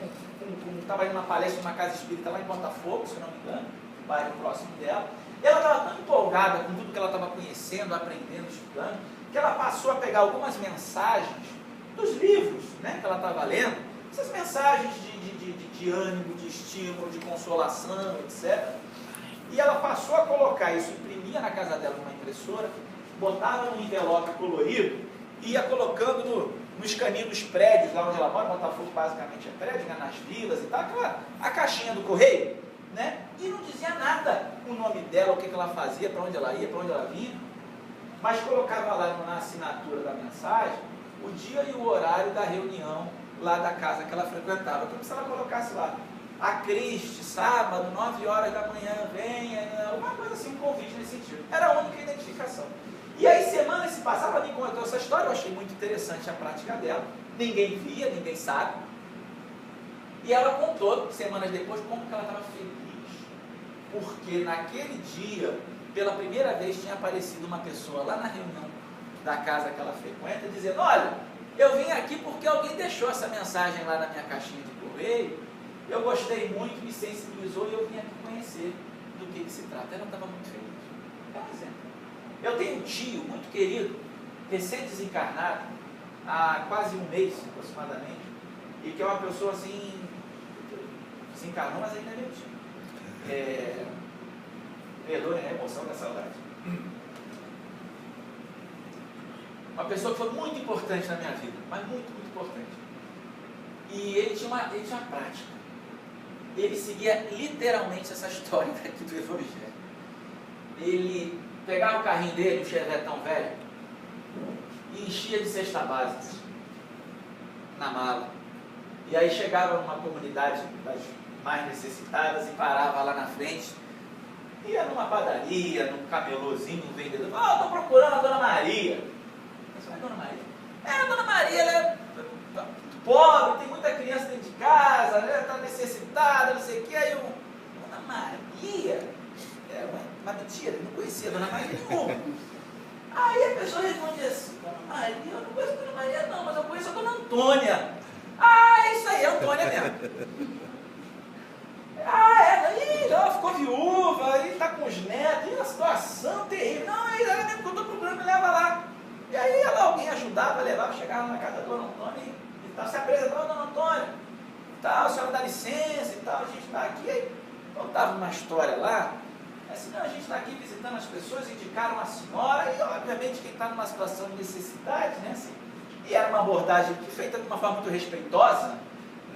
Speaker 1: estava indo numa palestra de uma casa espírita lá em Botafogo, se eu não me engano, bairro próximo dela. E ela estava tão empolgada com tudo que ela estava conhecendo, aprendendo, estudando, que ela passou a pegar algumas mensagens dos livros, né, que ela estava lendo, essas mensagens de ânimo, de estímulo, de consolação, etc. E ela passou a colocar isso, imprimia na casa dela numa impressora, botava num envelope colorido e ia colocando nos caninhos dos prédios, lá onde ela mora. Botafogo basicamente é prédio, né, nas vilas e tal, a caixinha do correio, né? E não dizia nada o nome dela, o que ela fazia, para onde ela ia, para onde ela vinha, mas colocava lá na assinatura da mensagem o dia e o horário da reunião lá da casa que ela frequentava. Então, se ela colocasse lá, a Cristi, sábado, 9 horas da manhã, venha, uma coisa assim, um convite nesse sentido. Era a única identificação. E aí, semanas se passavam, ela me contou essa história, eu achei muito interessante a prática dela. Ninguém via, ninguém sabe. E ela contou, semanas depois, como que ela estava feliz. Porque naquele dia, pela primeira vez, tinha aparecido uma pessoa lá na reunião da casa que ela frequenta, dizendo: olha, eu vim aqui porque alguém deixou essa mensagem lá na minha caixinha de correio, eu gostei muito, me sensibilizou e eu vim aqui conhecer do que se trata. Ela estava muito feliz. É um exemplo. Eu tenho um tio muito querido, recém-desencarnado, há quase um mês aproximadamente, e que é uma pessoa assim, desencarnou, mas ainda é meu tio. Perdoe a emoção da saudade. Uma pessoa que foi muito importante na minha vida, mas muito, muito importante. E ele tinha uma prática. Ele seguia literalmente essa história aqui do Evangelho. Ele pegava o carrinho dele, um Chevetão velho, e enchia de cesta básica na mala. E aí chegava numa comunidade das mais necessitadas e parava lá na frente. Ia numa padaria, num camelôzinho, um vendedor. Estou procurando a Dona Maria. Mas não é Dona Maria? A Dona Maria, ela é muito pobre, tem muita criança dentro de casa, ela está necessitada, não sei o que. Aí eu, Dona Maria? Uma mentira, ele não conhecia a Dona Maria nenhuma. Aí a pessoa respondia assim: Dona Maria, eu não conheço a Dona Maria não, mas eu conheço a Dona Antônia. Isso aí, é a Antônia mesmo. Ela ficou viúva, ele está com os netos, e uma situação terrível. Não, ela mesmo que eu estou procurando, me leva lá. E aí alguém ajudava, levava, chegava na casa da Dona Antônia e tal, se apresentava: Dona Antônia, tal, a senhora dá licença e tal, a gente está aqui. Aí contava uma história lá, assim: não, a gente está aqui visitando as pessoas, indicaram a senhora, e obviamente quem está numa situação de necessidade, né, assim, e era uma abordagem feita de uma forma muito respeitosa,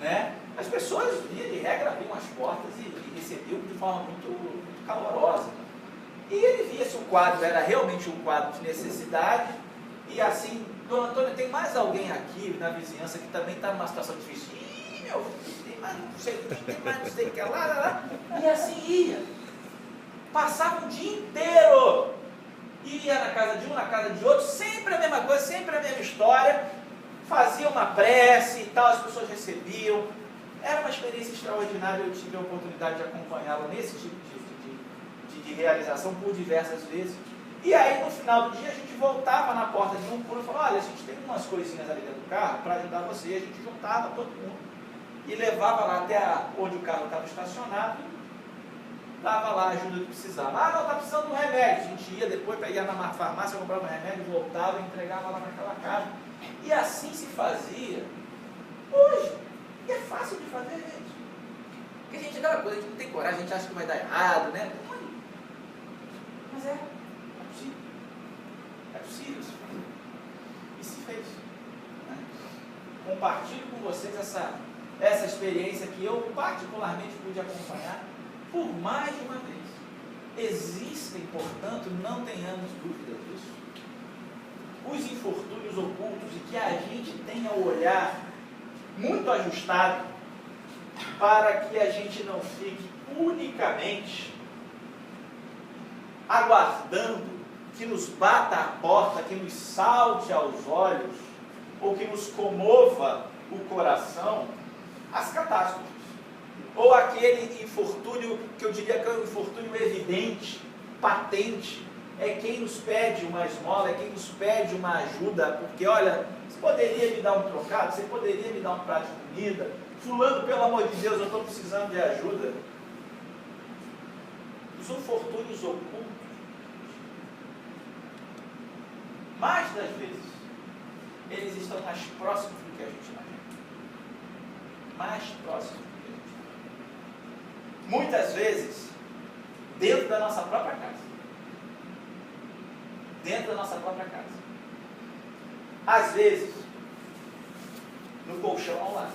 Speaker 1: né? As pessoas, via de regra, abriam as portas e recebiam de forma muito calorosa. E ele via se o quadro era realmente um quadro de necessidade, e assim: Dona Antônia, tem mais alguém aqui na vizinhança que também está numa situação difícil? Meu filho, tem mais não sei quem, tem mais não sei o que lá. E assim ia. Passava o dia inteiro. Ia na casa de um, na casa de outro, sempre a mesma coisa, sempre a mesma história. Fazia uma prece e tal, as pessoas recebiam. Era uma experiência extraordinária. Eu tive a oportunidade de acompanhá-la nesse tipo de realização por diversas vezes. E aí, no final do dia, a gente voltava na porta de um pulo e falava: olha, a gente tem umas coisinhas ali dentro do carro para ajudar você. A gente juntava todo mundo e levava lá até onde o carro estava estacionado, dava lá a ajuda que precisava. Não, está precisando de um remédio. A gente ia depois, ia na farmácia, comprava um remédio, voltava e entregava lá naquela casa. E assim se fazia hoje. E é fácil de fazer, gente. Porque a gente é aquela coisa, a gente não tem coragem, a gente acha que vai dar errado, né? Mas é possível. É possível se fazer. E se fez. Né? Compartilho com vocês essa experiência que eu particularmente pude acompanhar por mais de uma vez. Existem, portanto, não tenhamos dúvida disso, os infortúnios ocultos, e que a gente tenha o olhar muito ajustado para que a gente não fique unicamente aguardando que nos bata a porta, que nos salte aos olhos, ou que nos comova o coração, as catástrofes. Ou aquele infortúnio que eu diria que é um infortúnio evidente, patente, é quem nos pede uma esmola, é quem nos pede uma ajuda, porque olha, você poderia me dar um trocado, você poderia me dar um prato de comida, fulano, pelo amor de Deus, eu estou precisando de ajuda. os infortúnios ocultos, mais das vezes, eles estão mais próximos do que a gente imagina. Mais próximos do que a gente imagina. Muitas vezes, dentro da nossa própria casa. Dentro da nossa própria casa. Às vezes, no colchão ao lado.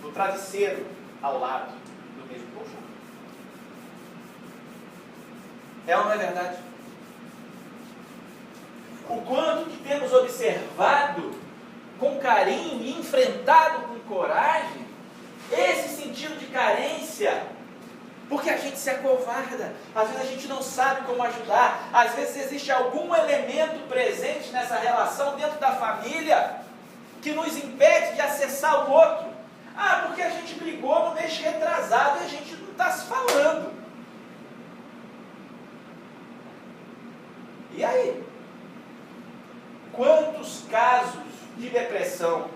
Speaker 1: No travesseiro ao lado do mesmo colchão. É ou não é verdade? O quanto que temos observado com carinho e enfrentado com coragem esse sentido de carência, porque a gente se acovarda, às vezes a gente não sabe como ajudar, às vezes existe algum elemento presente nessa relação dentro da família que nos impede de acessar o outro. Ah, porque a gente brigou no mês retrasado e a gente não está se falando. E aí? Quantos casos de depressão,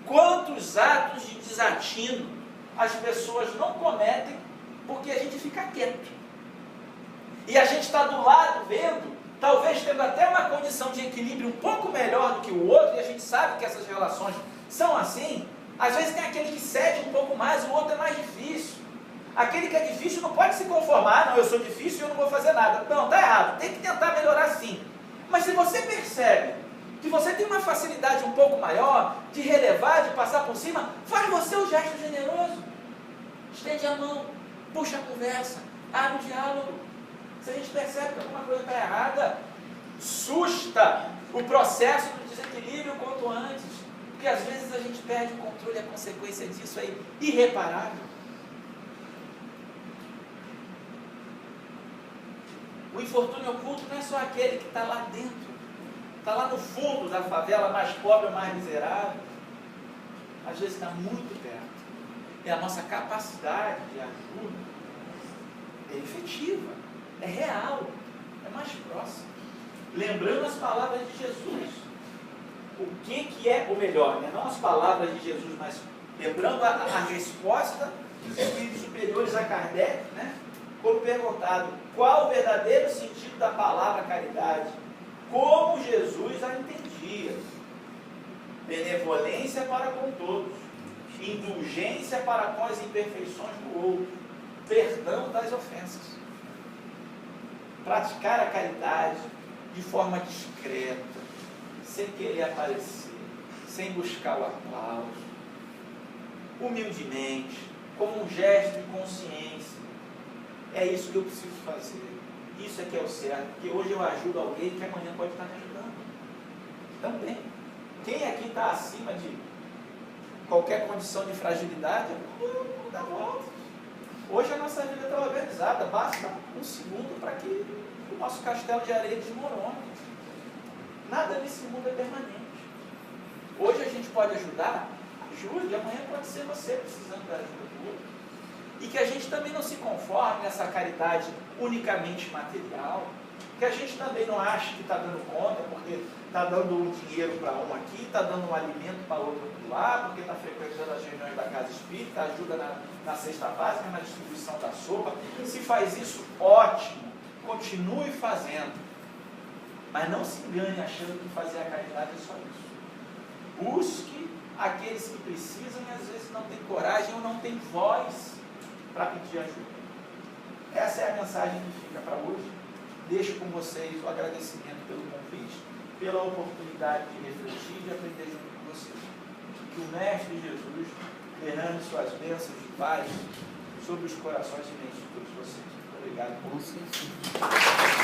Speaker 1: quantos atos de desatino as pessoas não cometem porque a gente fica quieto. E a gente está do lado vendo, talvez tendo até uma condição de equilíbrio um pouco melhor do que o outro, e a gente sabe que essas relações são assim. Às vezes tem aquele que cede um pouco mais, o outro é mais difícil. Aquele que é difícil não pode se conformar, não, eu sou difícil e eu não vou fazer nada. Não, está errado, tem que tentar melhorar sim. Mas se você percebe que você tem uma facilidade um pouco maior de relevar, de passar por cima, faz você o gesto generoso. Estende a mão, puxa a conversa, abre o diálogo. Se a gente percebe que alguma coisa está errada, susta o processo do desequilíbrio quanto antes. Porque às vezes a gente perde o controle e a consequência disso é irreparável. O infortúnio oculto não é só aquele que está lá dentro, está lá no fundo da favela, mais pobre ou mais miserável. Às vezes está muito perto. E a nossa capacidade de ajuda é efetiva, é real, é mais próxima. Lembrando as palavras de Jesus. O que é, ou melhor, não as palavras de Jesus, mas lembrando a resposta dos espíritos superiores a Kardec, né? Quando perguntado qual o verdadeiro sentido da palavra caridade, como Jesus a entendia: benevolência para com todos, indulgência para com as imperfeições do outro, perdão das ofensas. Praticar a caridade de forma discreta, sem querer aparecer, sem buscar o aplauso, humildemente, como um gesto de consciência. É isso que eu preciso fazer. Isso é que é o certo. Porque hoje eu ajudo alguém que amanhã pode estar me ajudando. Também. Quem aqui está acima de qualquer condição de fragilidade, não dá volta. Hoje a nossa vida está organizada. Basta um segundo para que o nosso castelo de areia desmorone. Nada nesse mundo é permanente. Hoje a gente pode ajudar, ajude. Amanhã pode ser você precisando da ajuda do outro. E que a gente também não se conforme nessa caridade unicamente material, que a gente também não ache que está dando conta, porque está dando um dinheiro para um aqui, está dando um alimento para outro lá, porque está frequentando as reuniões da casa espírita, ajuda na cesta básica, na distribuição da sopa. Se faz isso, ótimo, continue fazendo, mas não se engane achando que fazer a caridade é só isso. Busque aqueles que precisam e às vezes não tem coragem ou não tem voz para pedir ajuda. Essa é a mensagem que fica para hoje. Deixo com vocês o agradecimento pelo convite, pela oportunidade de refletir e de aprender junto com vocês. Que o Mestre Jesus derrame suas bênçãos de paz sobre os corações e mentes de todos vocês. Muito obrigado por vocês.